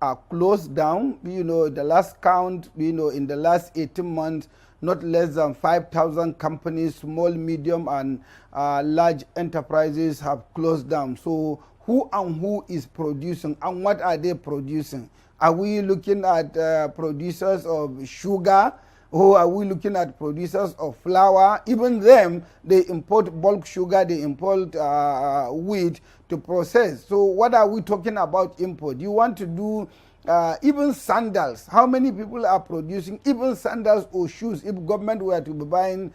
are closed down. The last count, in the last 18 months, not less than 5,000 companies, small, medium, and large enterprises have closed down. So who is producing, and what are they producing? Are we looking at producers of sugar? Or are we looking at producers of flour? Even them, they import bulk sugar, they import wheat to process. So what are we talking about import? You want to do even sandals. How many people are producing even sandals or shoes if government were to be buying,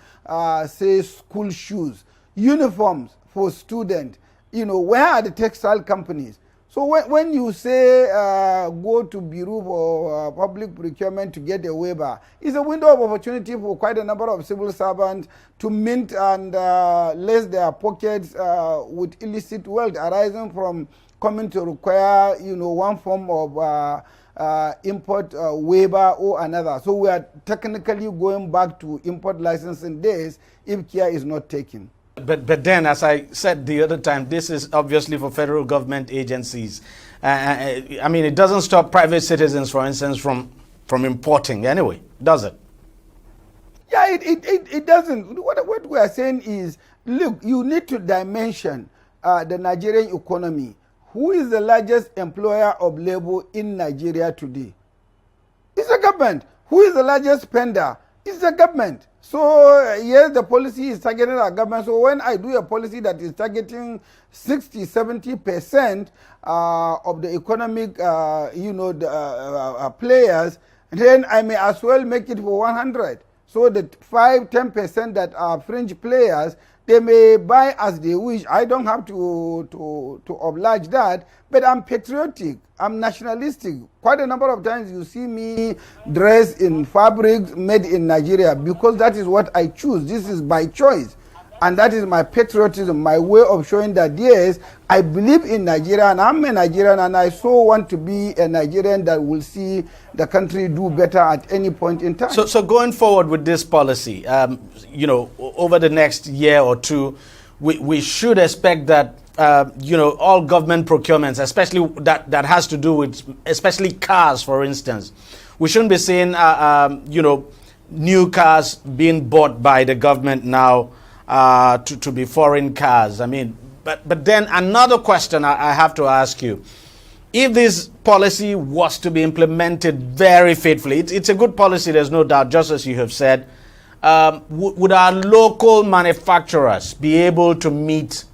say, school shoes? Uniforms for students. Where are the textile companies? So when you say go to Bureau for public procurement to get a waiver, it's a window of opportunity for quite a number of civil servants to mint and lace their pockets with illicit wealth arising from coming to require, one form of import waiver or another. So we are technically going back to import licensing days if care is not taken. But then, as I said the other time, this is obviously for federal government agencies. I mean, it doesn't stop private citizens, for instance, from importing anyway, does it? Yeah, it doesn't. What we are saying is, look, you need to dimension the Nigerian economy. Who is the largest employer of labor in Nigeria today? It's the government. Who is the largest spender? It's the government. So, yes, the policy is targeting our government. So when I do a policy that is targeting 60-70% of the economic, players, then I may as well make it for 100. So the 5-10% that are fringe players, they may buy as they wish. I don't have to oblige that, but I'm patriotic. I'm nationalistic. Quite a number of times you see me dressed in fabrics made in Nigeria because that is what I choose. This is by choice. And that is my patriotism, my way of showing that, yes, I believe in Nigeria and I'm a Nigerian and I so want to be a Nigerian that will see the country do better at any point in time. So going forward with this policy, over the next year or two, we should expect that, all government procurements, especially that has to do with, especially cars, for instance, we shouldn't be seeing, new cars being bought by the government now, to be foreign cars. I mean, but then another question I have to ask you. If this policy was to be implemented very faithfully, it's a good policy, there's no doubt, just as you have said, would our local manufacturers be able to meet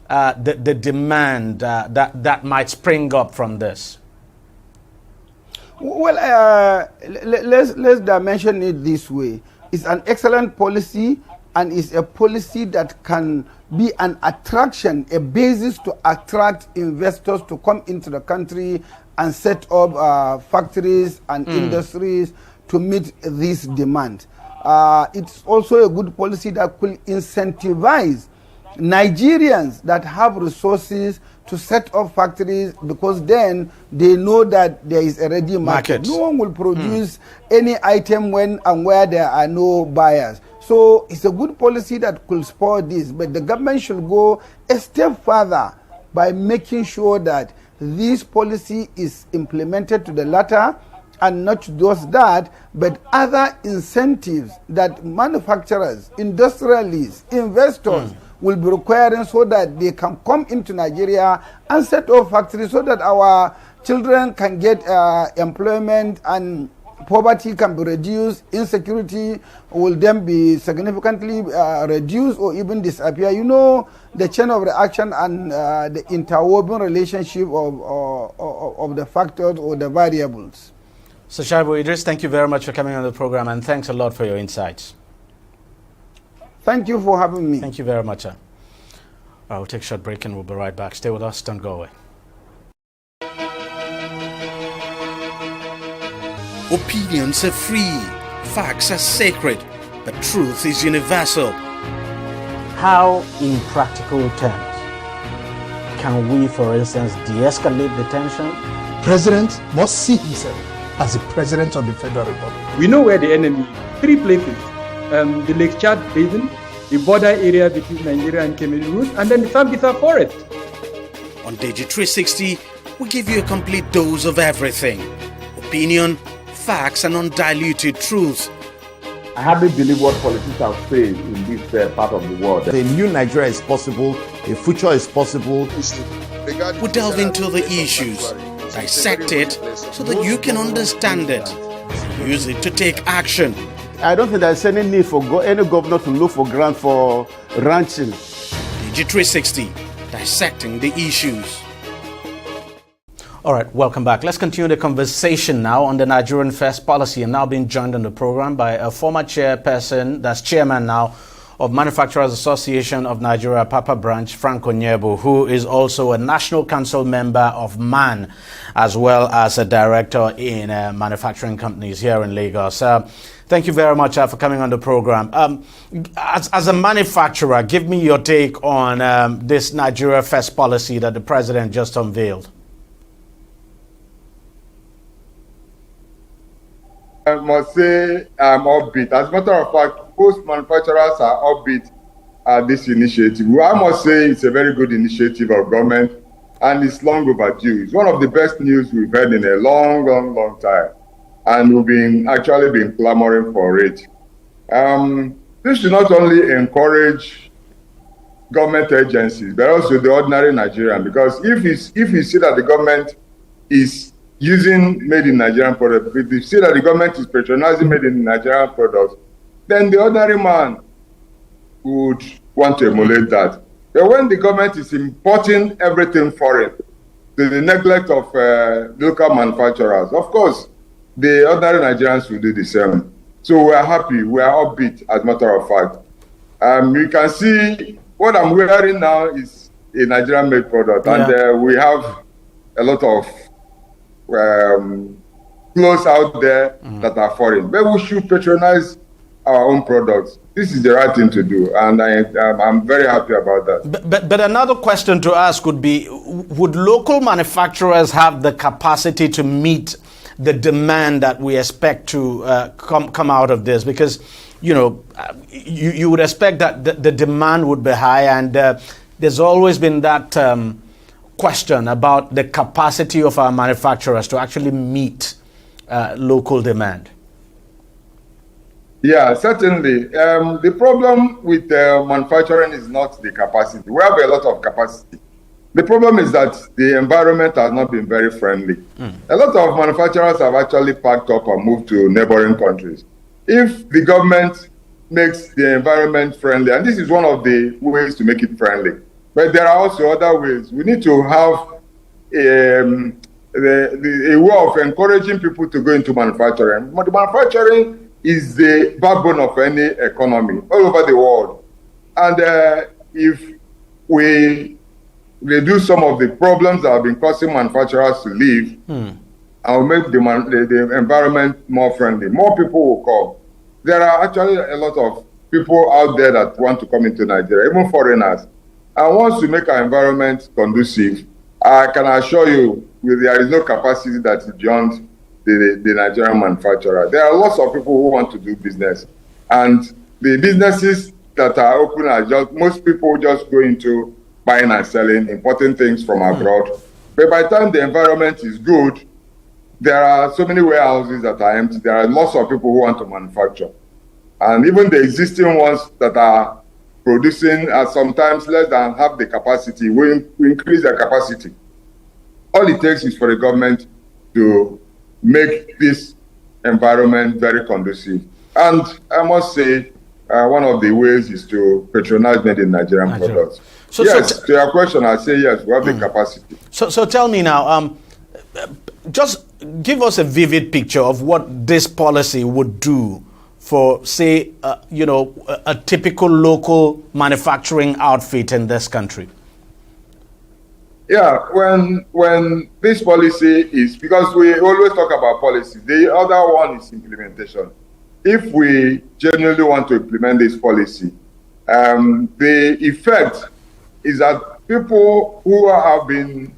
the demand that might spring up from this? Well, let's dimension it this way. It's an excellent policy, and it's a policy that can be an attraction, a basis to attract investors to come into the country and set up factories and industries to meet this demand. It's also a good policy that could incentivize Nigerians that have resources to set up factories, because then they know that there is a ready market. No one will produce any item when and where there are no buyers. So it's a good policy that could spur this, but the government should go a step further by making sure that this policy is implemented to the latter, and not just that, but other incentives that manufacturers, industrialists, investors will be requiring so that they can come into Nigeria and set up factories so that our children can get employment and poverty can be reduced, insecurity will then be significantly reduced or even disappear. The chain of reaction and the interwoven relationship of the factors or the variables. So Shaibu Idris, thank you very much for coming on the program, and thanks a lot for your insights. Thank you for having me. Thank you very much, sir. We'll take a short break and we'll be right back. Stay with us, don't go away. Opinions are free, facts are sacred, but truth is universal. How, in practical terms, can we, for instance, de-escalate the tension? President must see himself as the President of the Federal Republic. We know where the enemy is. 3 places. The Lake Chad Basin, the border area between Nigeria and Cameroon, and then the Sambisa Forest. On TV360, We give you a complete dose of everything. Opinion, facts, and undiluted truth. I hardly believe what politicians have said in this part of the world. A new Nigeria is possible, a future is possible. We delve into the issues, dissect it so that you can understand it, use it to take action. I don't think there's any need for any governor to look for grant for ranching. TV360, dissecting the issues. All right, welcome back. Let's continue the conversation now on the Nigerian First policy. I'm now being joined on the program by a former chairperson, that's chairman now, of Manufacturers Association of Nigeria, Papa Branch, Frank Onyebu, who is also a National Council member of MAN, as well as a director in manufacturing companies here in Lagos. Thank you very much for coming on the program. As a manufacturer, give me your take on this Nigeria First policy that the president just unveiled. I must say I'm upbeat. As a matter of fact, most manufacturers are upbeat at this initiative. I must say it's a very good initiative of government, and it's long overdue. It's one of the best news we've had in a long time, and we've actually been clamoring for it. This should not only encourage government agencies, but also the ordinary Nigerian, because if you see that the government is using made in Nigerian products, if you see that the government is patronizing made in Nigerian products, then the ordinary man would want to emulate that. But when the government is importing everything foreign, to the neglect of local manufacturers, of course, the ordinary Nigerians will do the same. So we are happy, we are upbeat, as a matter of fact. You can see what I'm wearing now is a Nigerian-made product, and we have a lot of clothes out there that are foreign. But we should patronize our own products. This is the right thing to do, and I'm very happy about that. But another question to ask would be, would local manufacturers have the capacity to meet the demand that we expect to come out of this? Because, you know, you would expect that the demand would be high, and there's always been that question about the capacity of our manufacturers to actually meet local demand. Yeah, certainly. The problem with manufacturing is not the capacity. We have a lot of capacity. The problem is that the environment has not been very friendly. A lot of manufacturers have actually packed up and moved to neighboring countries. If the government makes the environment friendly, and this is one of the ways to make it friendly, but there are also other ways. We need to have a way of encouraging people to go into manufacturing. Manufacturing is the backbone of any economy all over the world. And if we reduce some of the problems that have been causing manufacturers to leave, and will make the environment more friendly, more people will come. There are actually a lot of people out there that want to come into Nigeria, even foreigners. And once we make our environment conducive, I can assure you there is no capacity that is beyond the Nigerian manufacturer. There are lots of people who want to do business. And the businesses that are open are just, most people just go into buying and selling, importing things from abroad. But by the time the environment is good, there are so many warehouses that are empty. There are lots of people who want to manufacture. And even the existing ones that are producing are sometimes less than half the capacity. We increase their capacity. All it takes is for the government to make this environment very conducive. And I must say, one of the ways is to patronize made in Nigerian products. So, yes, to your question, I say yes, we have the capacity. So tell me now, just give us a vivid picture of what this policy would do for, say, a typical local manufacturing outfit in this country. Yeah, when this policy is, because we always talk about policy, the other one is implementation. If we genuinely want to implement this policy, the effect is that people who have been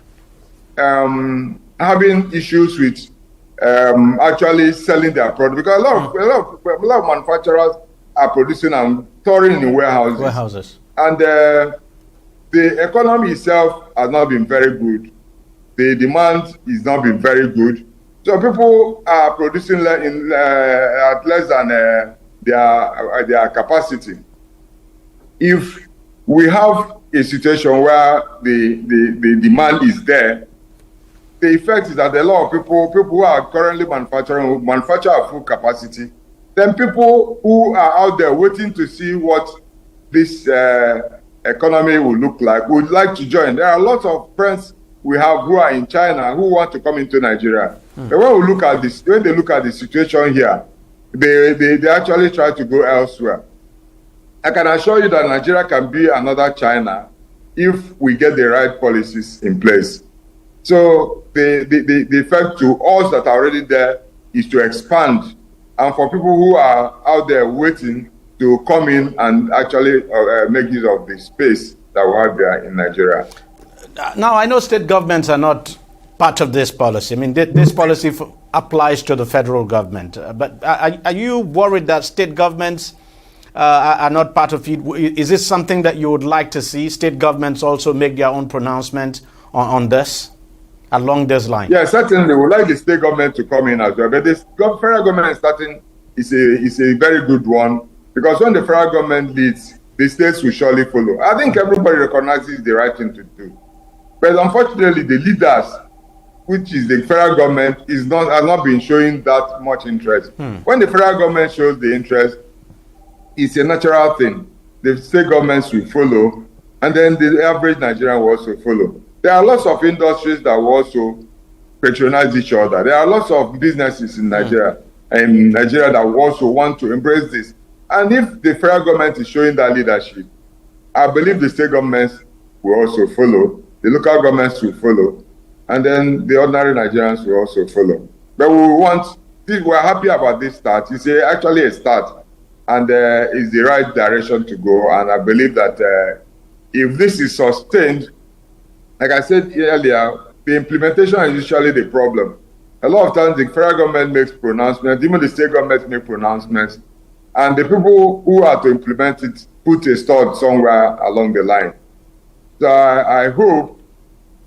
having issues with actually selling their product, because a lot of manufacturers are producing and storing in warehouses. And the economy itself has not been very good. the demand is not been very good. So people are producing at less than their capacity. If we have a situation where the demand is there, the effect is that a lot of people who are currently manufacturing manufacture at full capacity. Then people who are out there waiting to see what this economy will look like would like to join. There are lots of friends we have who are in China who want to come into Nigeria. But when we look at this, when they look at the situation here, they actually try to go elsewhere. I can assure you that Nigeria can be another China if we get the right policies in place. So the effect to us that are already there is to expand, and for people who are out there waiting to come in and actually make use of the space that we have there in Nigeria. Now, I know state governments are not part of this policy. I mean, this policy applies to the federal government. But are you worried that state governments are not part of it? Is this something that you would like to see state governments also make their own pronouncement on this, along this line? Yeah, certainly. We would like the state government to come in as well. But the federal government starting is a very good one, because when the federal government leads, the states will surely follow. I think everybody recognizes the right thing to do. But unfortunately, the leaders, which is the federal government, has not been showing that much interest. When the federal government shows the interest, it's a natural thing. The state governments will follow, and then the average Nigerian will also follow. There are lots of industries that will also patronize each other. There are lots of businesses in Nigeria that will also want to embrace this. And if the federal government is showing that leadership, I believe the state governments will also follow. The local governments will follow, and then the ordinary Nigerians will also follow. But we're happy about this start. It's actually a start, and it's the right direction to go. And I believe that if this is sustained, like I said earlier, the implementation is usually the problem. A lot of times the federal government makes pronouncements, even the state government make pronouncements, and the people who are to implement it put a stop somewhere along the line. So I hope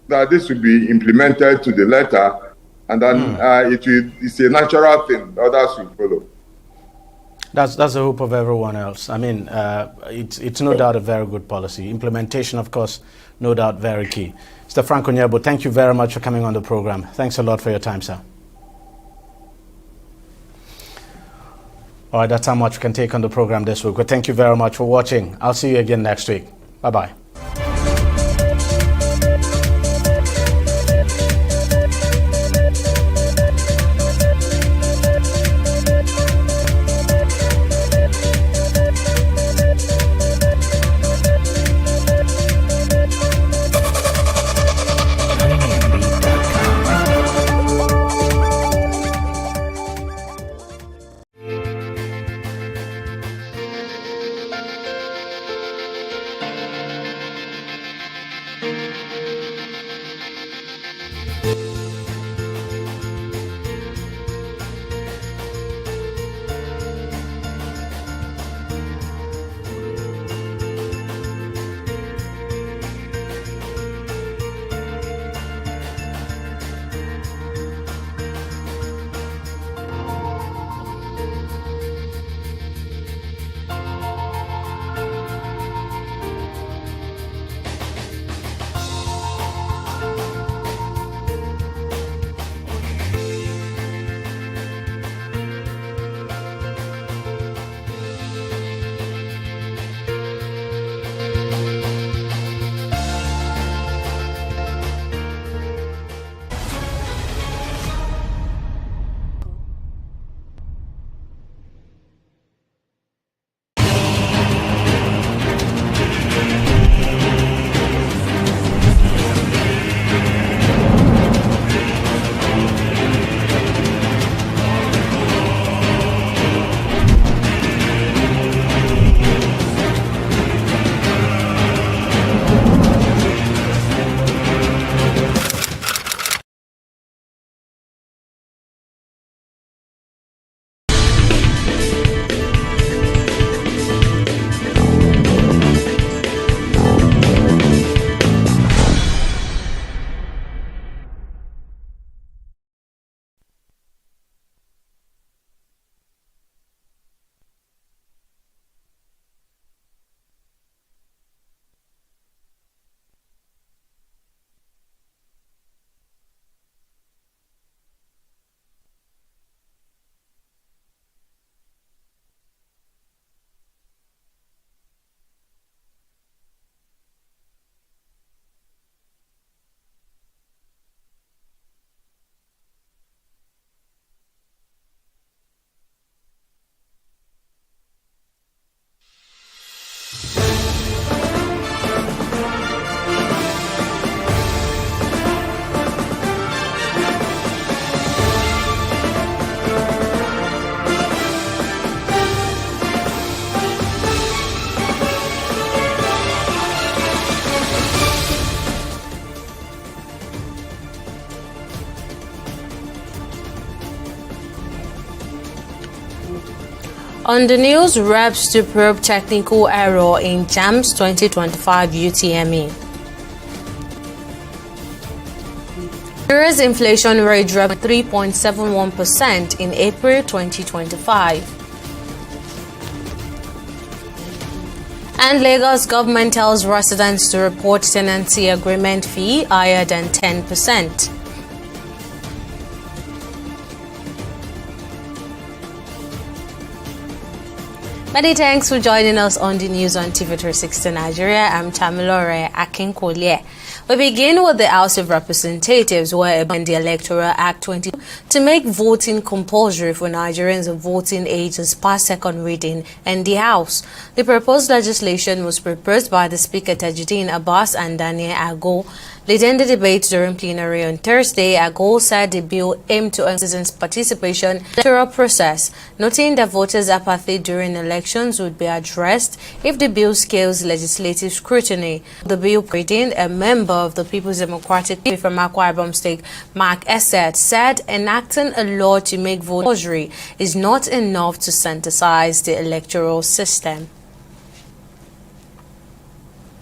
that this will be implemented to the letter, and then it's a natural thing. Others will follow. That's the hope of everyone else. I mean, it's no doubt a very good policy. Implementation, of course, no doubt very key. Mr. Frank Onyebo, thank you very much for coming on the program. Thanks a lot for your time, sir. All right, that's how much we can take on the program this week. Well, thank you very much for watching. I'll see you again next week. Bye-bye. On the news, reps to probe technical error in JAMB's 2025 UTME. Nigeria's inflation rate dropped 3.71% in April 2025. And Lagos government tells residents to report tenancy agreement fee higher than 10%. Many thanks for joining us on the news on TV360 Nigeria. I'm Tamilore Akinkolye. We begin with the House of Representatives, where in the Electoral Act 20 to make voting compulsory for Nigerians of voting age as past second reading in the House. The proposed legislation was proposed by the Speaker Tajuddin Abbas and Daniel Ago. Leading the debate during plenary on Thursday, Ago said the bill aimed to encourage citizens' participation in the electoral process, noting that voters' apathy during elections would be addressed if the bill scales legislative scrutiny. The bill reading, a member of the People's Democratic Party from Akwa Ibom State, Mark Essert, said enacting a law to make voting compulsory is not enough to synthesize the electoral system.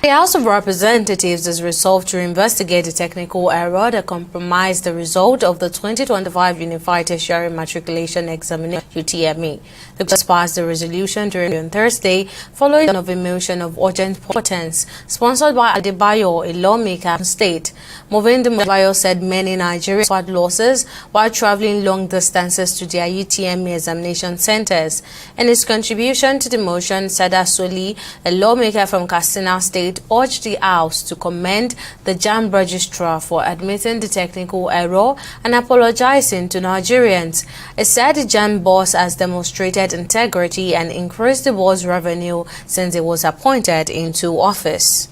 The House of Representatives has resolved to investigate the technical error that compromised the result of the 2025 Unified Tertiary Matriculation Examination (UTME). The House passed the resolution on Thursday following a motion of urgent importance sponsored by Adebayo, a lawmaker from state. Moving the Adebayo said many Nigerians suffered losses while traveling long distances to their UTME examination centers. In his contribution to the motion, Sada Soli, a lawmaker from Katsina State, urged the House to commend the JAMB registrar for admitting the technical error and apologizing to Nigerians. It said the JAMB boss has demonstrated integrity and increased the board's revenue since it was appointed into office.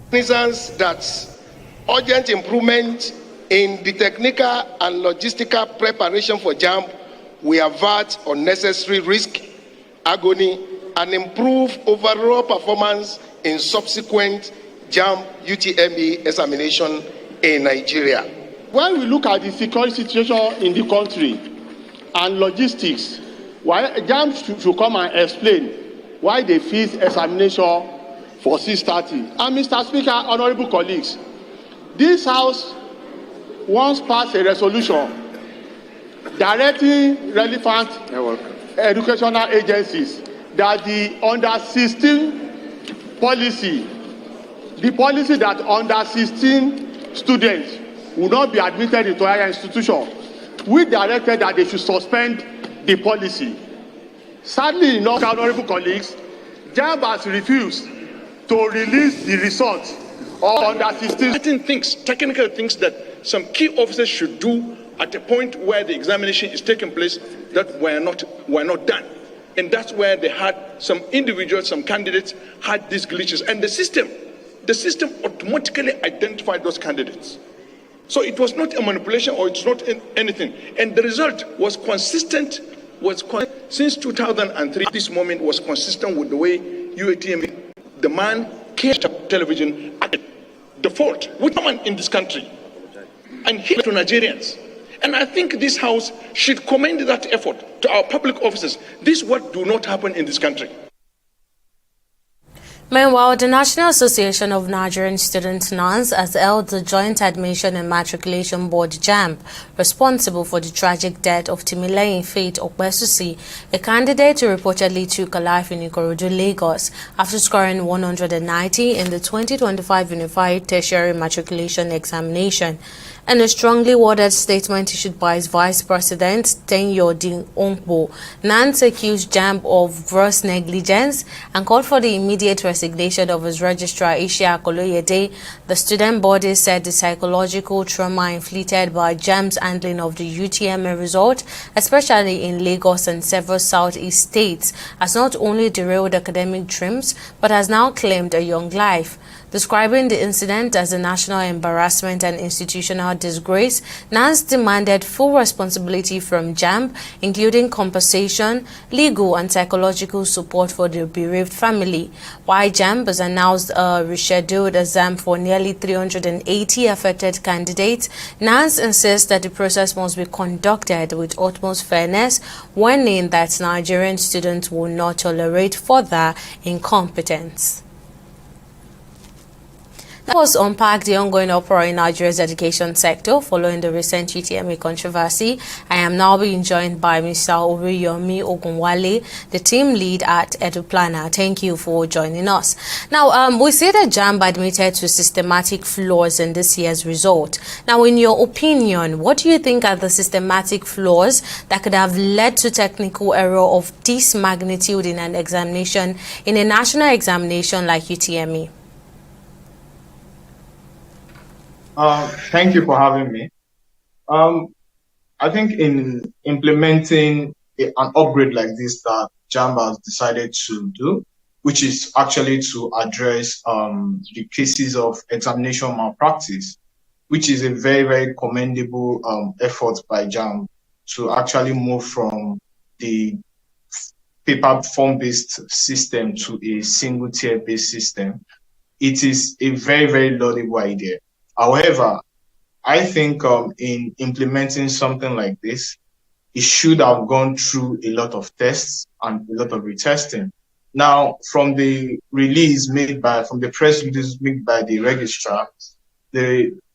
That urgent improvement in the technical and logistical preparation for JAMB will avert unnecessary risk, agony, and improve overall performance in subsequent JAMB UTME examination in Nigeria. When we look at the security situation in the country and logistics, why JAMB should come and explain why they fixed examination for 6:30. And Mr. Speaker, honorable colleagues, this House once passed a resolution directing relevant educational agencies that the under 16 policy, the policy that under 16 students will not be admitted into higher institution, we directed that they should suspend the policy. Sadly enough, honorable colleagues, JAMB has refused to release the results of under 16. Certain things, technical things that some key officers should do at a point where the examination is taking place that were not done. And that's where they had some individuals, some candidates had these glitches. And the system automatically identified those candidates. So it was not a manipulation or it's not anything. And the result was consistent, since 2003, this moment was consistent with the way UATM, the man came to television at the fault with someone in this country. And he to Nigerians. And I think this House should commend that effort to our public officers. This is what do not happen in this country. Meanwhile, the National Association of Nigerian Students (NANS) has held the Joint Admission and Matriculation Board (JAMB) responsible for the tragic death of Timileyin Faith Okpesusi, a candidate who reportedly took a life in Ikorodu, Lagos, after scoring 190 in the 2025 Unified Tertiary Matriculation Examination. In a strongly worded statement issued by its Vice President, Tenyodin Onkbo, NANS accused JAMB of gross negligence and called for the immediate resignation of its registrar, Ishia Koloyede. The student body said the psychological trauma inflicted by JAMB's handling of the UTME result, especially in Lagos and several southeast states, has not only derailed academic dreams but has now claimed a young life. Describing the incident as a national embarrassment and institutional disgrace, NANS demanded full responsibility from JAMB, including compensation, legal and psychological support for the bereaved family. While JAMB has announced a rescheduled exam for nearly 380 affected candidates, NANS insists that the process must be conducted with utmost fairness, warning that Nigerian students will not tolerate further incompetence. That was unpack the ongoing uproar in Nigeria's education sector following the recent UTME controversy. I am now being joined by Mr. Oriyomi Ogunwale, the team lead at EduPlanner. Thank you for joining us. Now, we see that JAMB admitted to systematic flaws in this year's result. Now, in your opinion, what do you think are the systematic flaws that could have led to technical error of this magnitude in an examination, in a national examination like UTME? Thank you for having me. I think in implementing an upgrade like this that JAMB has decided to do, which is actually to address the cases of examination malpractice, which is a very, very commendable effort by JAMB to actually move from the paper form-based system to a single tier-based system. It is a very, very laudable idea. However, I think in implementing something like this, it should have gone through a lot of tests and a lot of retesting. Now, from the press release made by the registrar,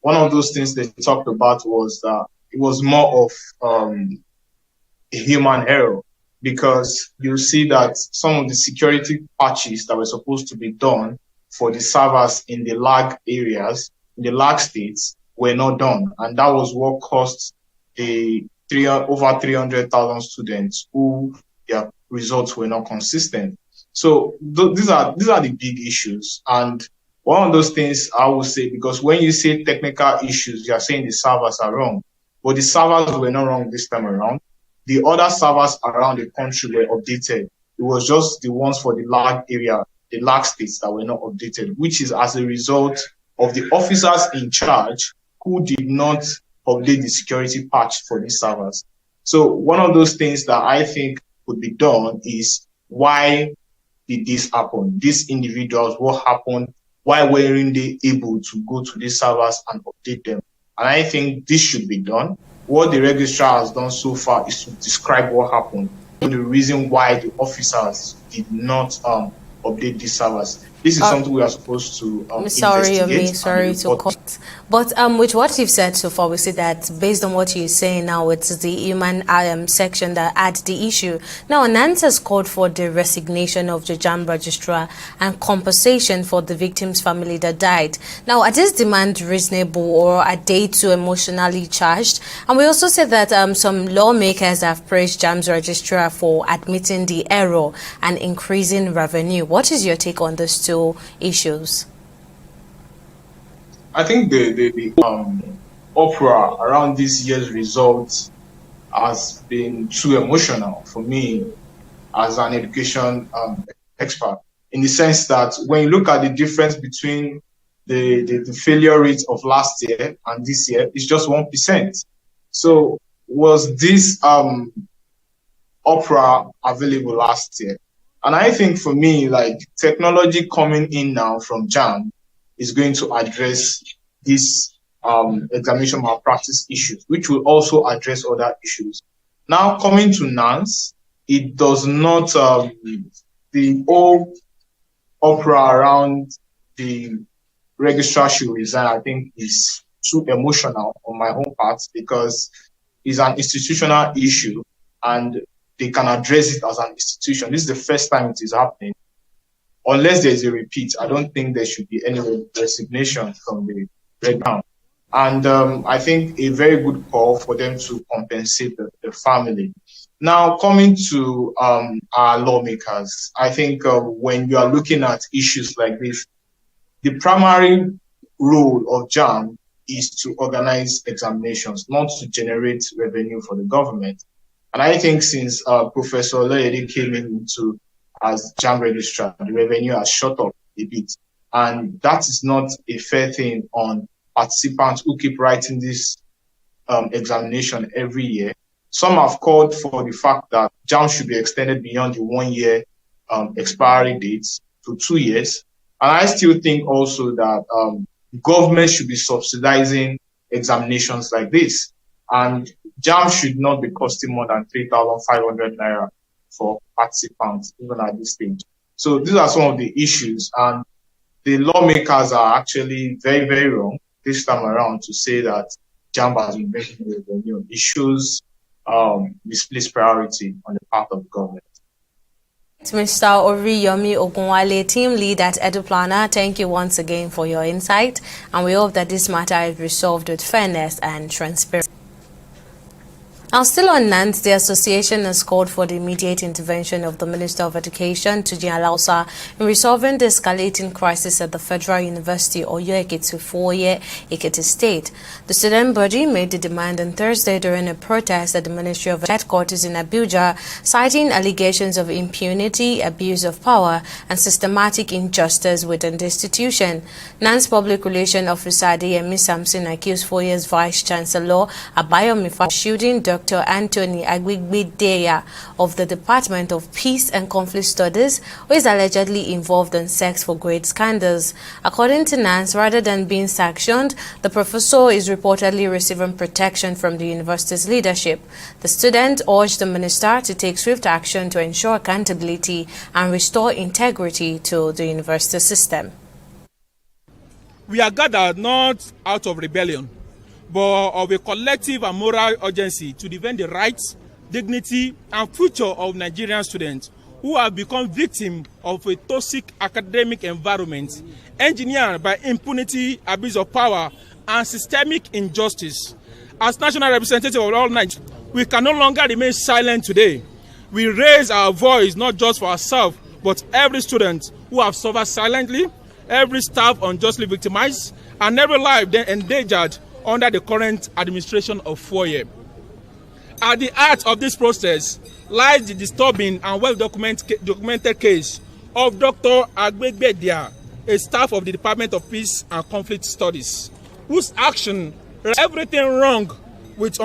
one of those things they talked about was that it was more of a human error, because you see that some of the security patches that were supposed to be done for the servers in the lag areas, in the lag states, were not done. And that was what cost over 300,000 students who their results were not consistent. So these are the big issues. And one of those things I would say, because when you say technical issues, you are saying the servers are wrong. But the servers were not wrong this time around. The other servers around the country were updated. It was just the ones for the lag area, the lag states, that were not updated, which is as a result of the officers in charge who did not update the security patch for these servers. So one of those things that I think could be done is, why did this happen? These individuals, what happened? Why weren't they able to go to these servers and update them? And I think this should be done. What the registrar has done so far is to describe what happened and the reason why the officers did not update these servers. This is something we are supposed to investigate. Sorry to cut. But with what you've said so far, we see that based on what you're saying now, it's the human section that adds the issue. Now, NANS has called for the resignation of the JAMB registrar and compensation for the victim's family that died. Now, are these demands reasonable, or are they too emotionally charged? And we also said that some lawmakers have praised JAMB's registrar for admitting the error and increasing revenue. What is your take on these two issues? I think the uproar around this year's results has been too emotional for me as an education expert, in the sense that when you look at the difference between the failure rate of last year and this year, it's just 1%. So was this uproar available last year? And I think for me, like, technology coming in now from JAMB is going to address this examination malpractice issues, which will also address other issues. Now, coming to NANS, it does not, the whole uproar around the registrar should resign, I think, is too emotional on my own part, because it's an institutional issue and they can address it as an institution. This is the first time it is happening. Unless there's a repeat, I don't think there should be any resignation from the red ground. And I think a very good call for them to compensate the family. Now, coming to our lawmakers, I think when you are looking at issues like this, the primary role of JAMB is to organize examinations, not to generate revenue for the government. And I think since Professor Loyede came into as JAMB registrar, the revenue has shot up a bit. And that is not a fair thing on participants who keep writing this examination every year. Some have called for the fact that JAMB should be extended beyond the 1 year expiry dates to 2 years. And I still think also that government should be subsidizing examinations like this. And JAMB should not be costing more than 3,500 naira for participants, even at this stage. So these are some of the issues. And the lawmakers are actually very, very wrong this time around to say that JAMB has been making revenue. It shows misplaced priority on the part of the government. Mr. Oriyomi Ogunwale, team lead at EduPlanner, thank you once again for your insight, and we hope that this matter is resolved with fairness and transparency. Now, still on NANS, the association has called for the immediate intervention of the Minister of Education, Tuji Alausa, in resolving the escalating crisis at the Federal University Oyo Ekiti 4-year Ekiti State. The student body made the demand on Thursday during a protest at the Ministry of Headquarters in Abuja, citing allegations of impunity, abuse of power, and systematic injustice within the institution. NANS Public Relations Officer Adeyemi Samson accused 4 years Vice Chancellor Abayomi of shooting Dr. Anthony Agbigbedeya of the Department of Peace and Conflict Studies, who is allegedly involved in sex for grade scandals. According to NANS, rather than being sanctioned, the professor is reportedly receiving protection from the university's leadership. The student urged the minister to take swift action to ensure accountability and restore integrity to the university system. We are gathered not out of rebellion, but of a collective and moral urgency to defend the rights, dignity, and future of Nigerian students who have become victims of a toxic academic environment engineered by impunity, abuse of power, and systemic injustice. As national representative of all Nigerians, we can no longer remain silent today. We raise our voice not just for ourselves, but every student who have suffered silently, every staff unjustly victimized, and every life then endangered under the current administration of 4 years. At the heart of this process lies the disturbing and well-documented case of Dr. Agbigbedeya, a staff of the Department of Peace and Conflict Studies, whose action everything wrong with